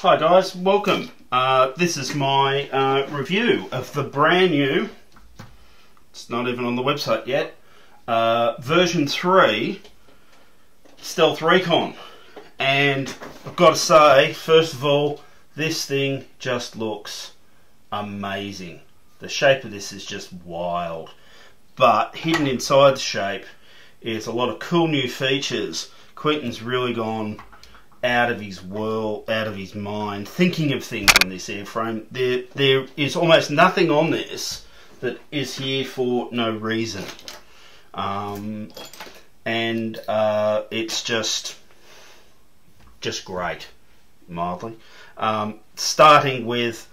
Hi guys, welcome. This is my review of the brand new, it's not even on the website yet, version 3 Steath Reconn. And I've got to say, first of all, this thing just looks amazing. The shape of this is just wild. But hidden inside the shape is a lot of cool new features. Quentin's really gone out of his world, out of his mind, thinking of things on this airframe. There is almost nothing on this that is here for no reason. It's just great, mildly. Starting with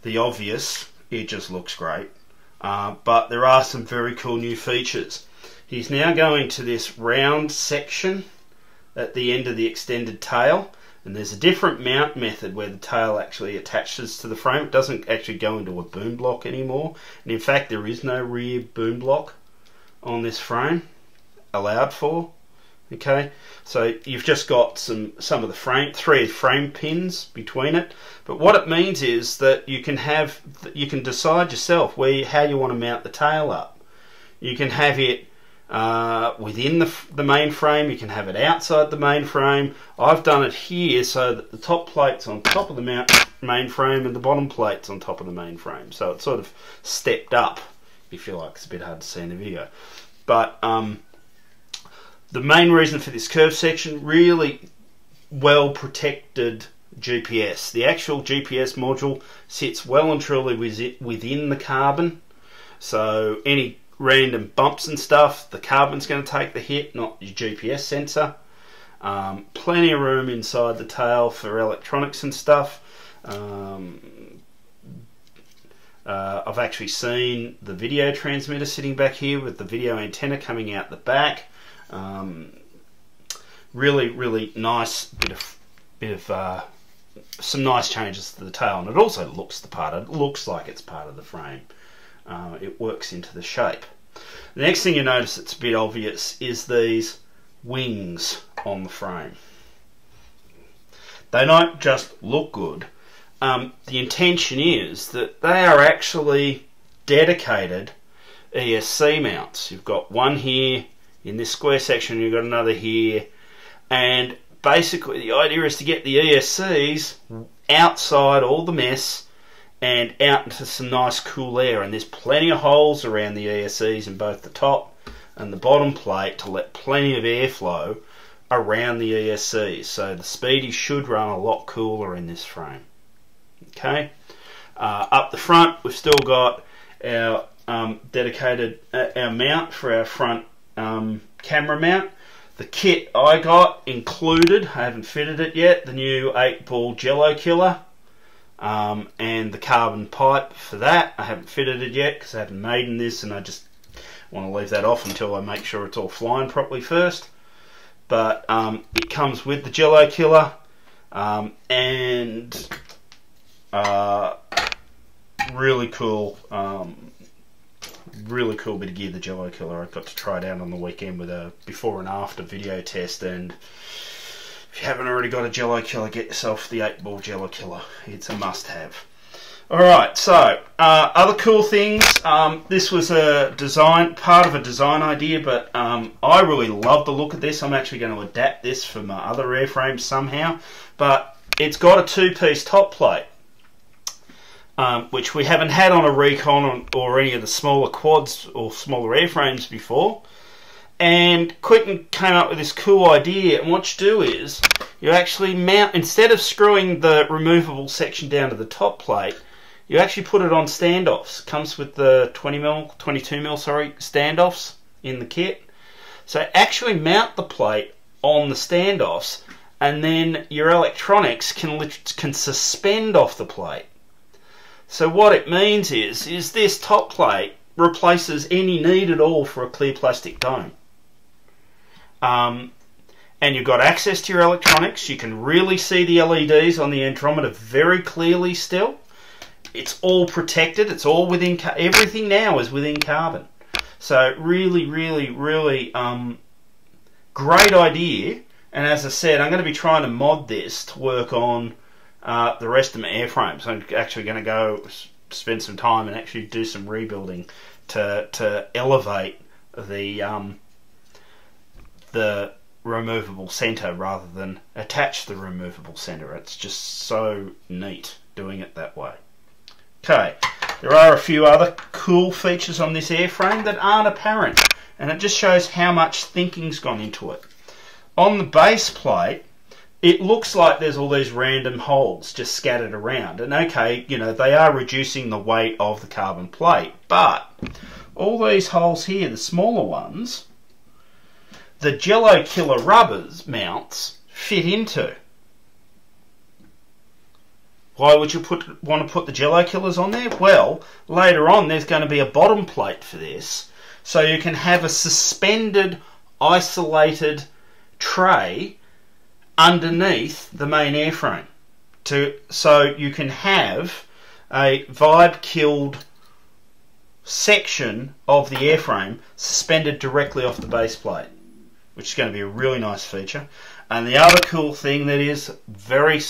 the obvious, it just looks great. But there are some very cool new features. He's now going to this round section at the end of the extended tail, and there's a different mount method where the tail actually attaches to the frame. It doesn't actually go into a boom block anymore, and in fact there is no rear boom block on this frame allowed for. Okay, so you've just got some of the three frame pins between it, but what it means is that you can decide yourself how you want to mount the tail up. You can have it within the main frame, you can have it outside the main frame. I've done it here so that the top plate's on top of the main frame and the bottom plate's on top of the main frame, so it's sort of stepped up, if you like. It's a bit hard to see in the video, but the main reason for this curved section, really well protected GPS. The actual GPS module sits well and truly within the carbon, so any random bumps and stuff, the carbon's going to take the hit, not your GPS sensor. Plenty of room inside the tail for electronics and stuff. I've actually seen the video transmitter sitting back here with the video antenna coming out the back. Really nice bit of some nice changes to the tail, and it also looks like it's part of the frame. It works into the shape. The next thing you notice that's a bit obvious is these wings on the frame. They don't just look good. The intention is that they are actually dedicated ESC mounts. You've got one here in this square section, you've got another here, and basically the idea is to get the ESCs outside all the mess and out into some nice cool air, and there's plenty of holes around the ESCs in both the top and the bottom plate to let plenty of airflow around the ESCs, so the Speedy should run a lot cooler in this frame. Okay, up the front we've still got our dedicated our mount for our front camera mount. The kit I got included, I haven't fitted it yet, the new 8-ball Jello Killer. And the carbon pipe for that. I haven't fitted it yet because I haven't made in this, and I just want to leave that off until I make sure it's all flying properly first. But it comes with the Jello Killer, and really cool bit of gear, the Jello Killer. I got to try it out on the weekend with a before and after video test, and if you haven't already got a Jello Killer, get yourself the 8-ball Jello Killer. It's a must-have. Alright, so other cool things. This was part of a design idea, but I really love the look of this. I'm actually going to adapt this for my other airframes somehow. But it's got a two-piece top plate, which we haven't had on a Reconn or any of the smaller quads or smaller airframes before. And Quentin came up with this cool idea, and what you do is you actually mount, instead of screwing the removable section down to the top plate, you actually put it on standoffs. It comes with the 22mm standoffs in the kit. So actually mount the plate on the standoffs, and then your electronics can suspend off the plate. So what it means is this top plate replaces any need at all for a clear plastic dome. And you've got access to your electronics. You can really see the LEDs on the Andromeda very clearly still. It's all protected. It's all within, everything now is within carbon. So really great idea. And as I said, I'm going to be trying to mod this to work on the rest of my airframes. I'm actually going to go spend some time and actually do some rebuilding to elevate the removable centre rather than attach the removable centre. It's just so neat doing it that way. Okay, there are a few other cool features on this airframe that aren't apparent, and it just shows how much thinking's gone into it. On the base plate, it looks like there's all these random holes just scattered around, and okay, you know, they are reducing the weight of the carbon plate, but all these holes here, the smaller ones, the Jello Killer rubbers mounts fit into. Why would you want to put the Jello Killers on there? Well, later on there's going to be a bottom plate for this, so you can have a suspended, isolated tray underneath the main airframe. So you can have a vibe-killed section of the airframe suspended directly off the base plate, which is going to be a really nice feature. And the other cool thing that is very,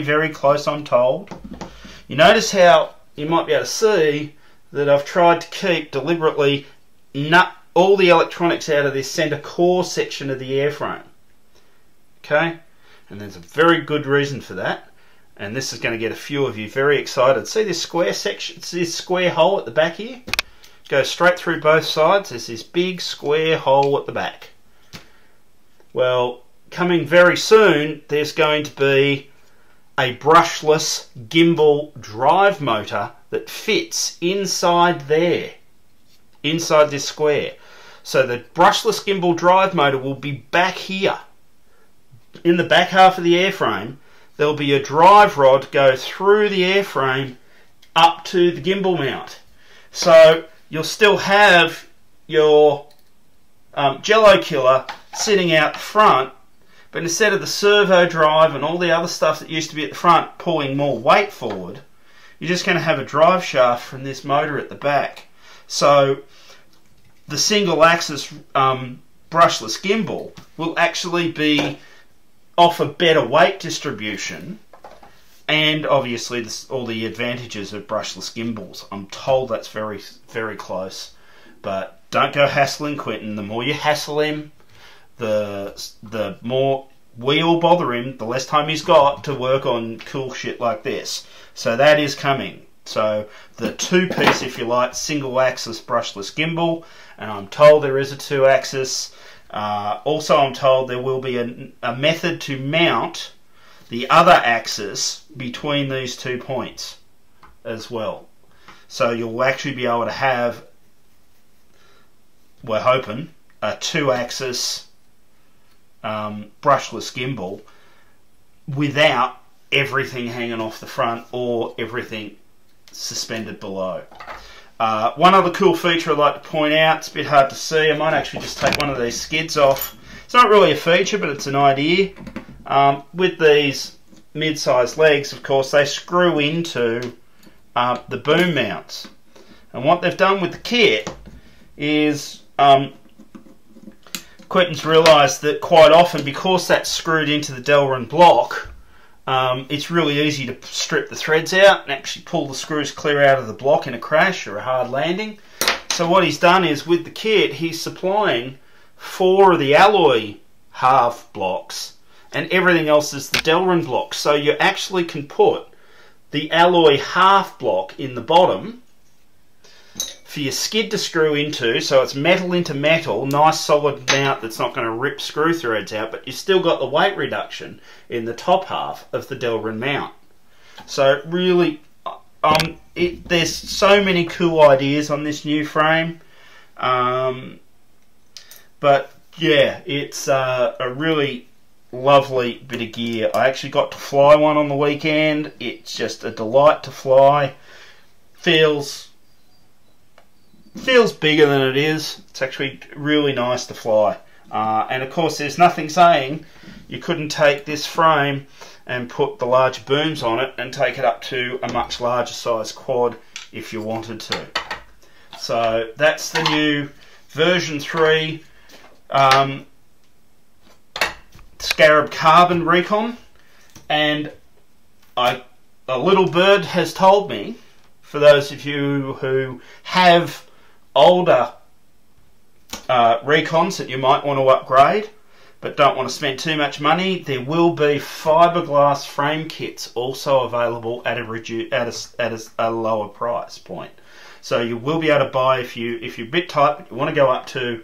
very close, I'm told, you notice how you might be able to see that I've tried to keep deliberately all the electronics out of this centre core section of the airframe. Okay, and there's a very good reason for that, and this is going to get a few of you very excited. See this square section, this square hole at the back here? Goes straight through both sides. There's this big square hole at the back. Well, coming very soon, there's going to be a brushless gimbal drive motor that fits inside there, inside this square. So the brushless gimbal drive motor will be back here. In the back half of the airframe, there'll be a drive rod go through the airframe up to the gimbal mount. So you'll still have your Jello Killer sitting out front, but instead of the servo drive and all the other stuff that used to be at the front pulling more weight forward, you're just going to have a drive shaft from this motor at the back. So the single axis brushless gimbal will actually be offer better weight distribution, and obviously all the advantages of brushless gimbals. I'm told that's very, very close, but don't go hassling Quentin. The more you hassle him, the more we all bother him, the less time he's got to work on cool shit like this. So that is coming. So the two-piece, if you like, single-axis brushless gimbal, and I'm told there is a two-axis. Also, I'm told there will be a method to mount the other axis between these 2 points as well. So you'll actually be able to have, we're hoping, a two-axis brushless gimbal without everything hanging off the front or everything suspended below. One other cool feature I'd like to point out, it's a bit hard to see, I might actually just take one of these skids off. It's not really a feature, but it's an idea. With these mid-sized legs, of course, they screw into the boom mounts. And what they've done with the kit is Quentin's realised that quite often, because that's screwed into the Delrin block, it's really easy to strip the threads out and actually pull the screws clear out of the block in a crash or a hard landing. So what he's done is, with the kit, he's supplying 4 of the alloy half blocks and everything else is the Delrin block. So you actually can put the alloy half block in the bottom for your skid to screw into, so it's metal into metal, nice solid mount that's not going to rip screw threads out, but you've still got the weight reduction in the top half of the Delrin mount. So really, there's so many cool ideas on this new frame, but yeah, it's a really lovely bit of gear. I actually got to fly one on the weekend. It's just a delight to fly. Feels bigger than it is. It's actually really nice to fly. And of course, there's nothing saying you couldn't take this frame and put the large booms on it and take it up to a much larger size quad if you wanted to. So that's the new version 3 Scarab Carbon Reconn. And a little bird has told me, for those of you who have older Reconns that you might want to upgrade but don't want to spend too much money, there will be fiberglass frame kits also available at a lower price point. So you will be able to buy, if you're a bit tight but you want to go up to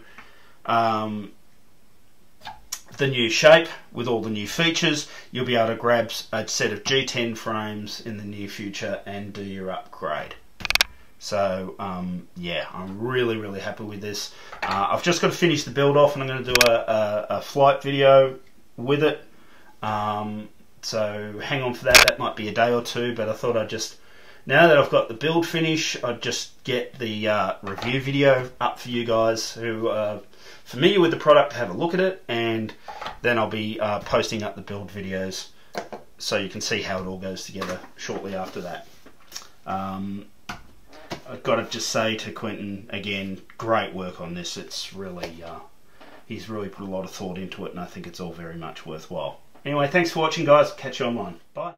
the new shape with all the new features, you'll be able to grab a set of G10 frames in the near future and do your upgrade. So yeah, I'm really happy with this. I've just got to finish the build off, and I'm going to do a flight video with it. So hang on for that. That might be a day or two, but I thought I'd just, now that I've got the build finish, I'd just get the review video up for you guys who are familiar with the product to have a look at it, and then I'll be posting up the build videos so you can see how it all goes together shortly after that. I've got to just say to Quentin again, great work on this. It's really, he's really put a lot of thought into it, and I think it's all very much worthwhile. Anyway, thanks for watching, guys. Catch you online. Bye.